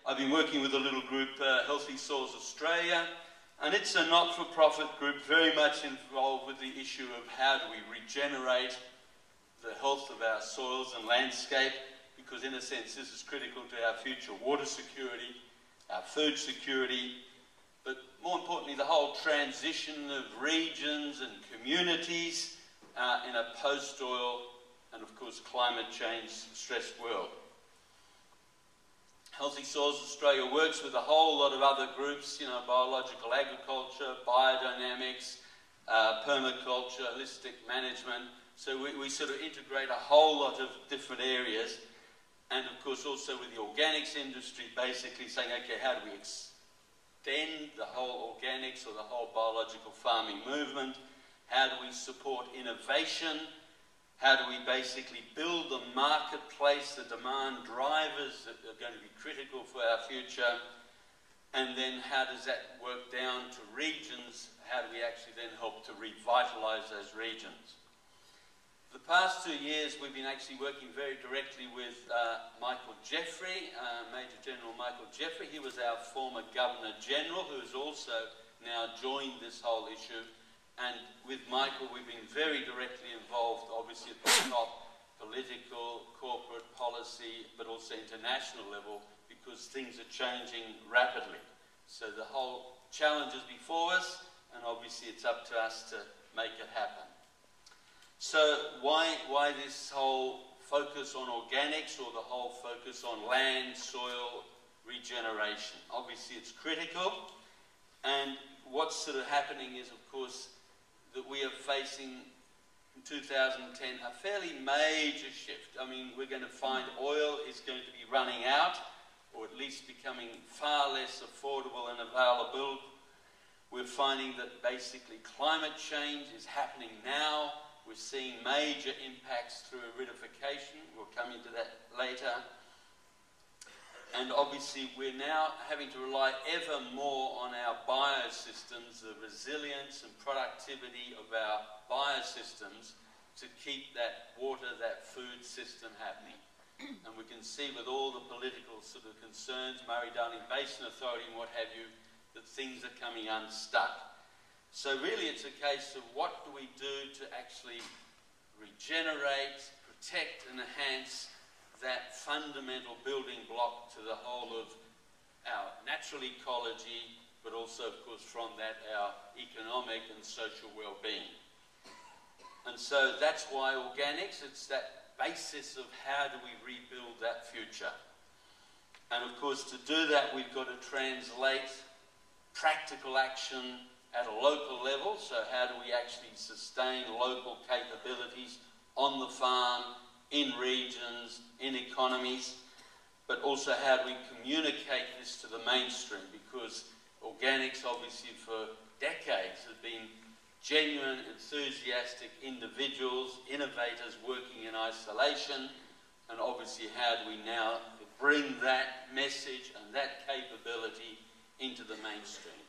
I've been working with a little group, Healthy Soils Australia, and it's a not-for-profit group very much involved with the issue of how do we regenerate the health of our soils and landscape, because in a sense this is critical to our future water security, our food security, but more importantly the whole transition of regions and communities in a post-oil and of course climate change stressed world. Healthy Soils Australia works with a whole lot of other groups, you know, biological agriculture, biodynamics, permaculture, holistic management. So we sort of integrate a whole lot of different areas, and of course also with the organics industry basically saying, okay, how do we extend the whole organics or the whole biological farming movement? How do we support innovation? How do we basically build the marketplace, the demand drivers that are going to be critical for our future? And then how does that work down to regions? How do we actually then help to revitalise those regions? The past 2 years we've been actually working very directly with Michael Jeffrey, Major General Michael Jeffrey. He was our former Governor General, who has also now joined this whole issue. And with Michael, we've been very directly involved, obviously at the top, political, corporate policy, but also international level, because things are changing rapidly. So the whole challenge is before us, and obviously it's up to us to make it happen. So why this whole focus on organics, or the whole focus on land, soil, regeneration? Obviously it's critical, and what's sort of happening is, of course, that we are facing in 2010 a fairly major shift. I mean, we're going to find oil is going to be running out, or at least becoming far less affordable and available. We're finding that basically climate change is happening now. We're seeing major impacts through aridification. We'll come into that later. And obviously we're now having to rely ever more on our biosystems, the resilience and productivity of our biosystems to keep that water, that food system happening. And we can see with all the political sort of concerns, Murray-Darling Basin Authority and what have you, that things are coming unstuck. So really it's a case of what do we do to actually regenerate, protect and enhance that fundamental building block to the whole of our natural ecology, but also, of course, from that, our economic and social well-being. And so that's why organics, it's that basis of how do we rebuild that future. And of course, to do that, we've got to translate practical action at a local level. So how do we actually sustain local capabilities on the farm, in regions, in economies, but also how do we communicate this to the mainstream, because organics obviously for decades have been genuine, enthusiastic individuals, innovators working in isolation, and obviously how do we now bring that message and that capability into the mainstream?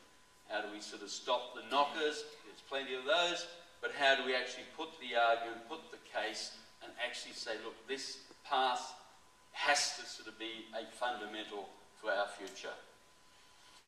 How do we sort of stop the knockers? There's plenty of those, but how do we actually put the argument, put the case, and actually say, look, this path has to sort of be a fundamental for our future.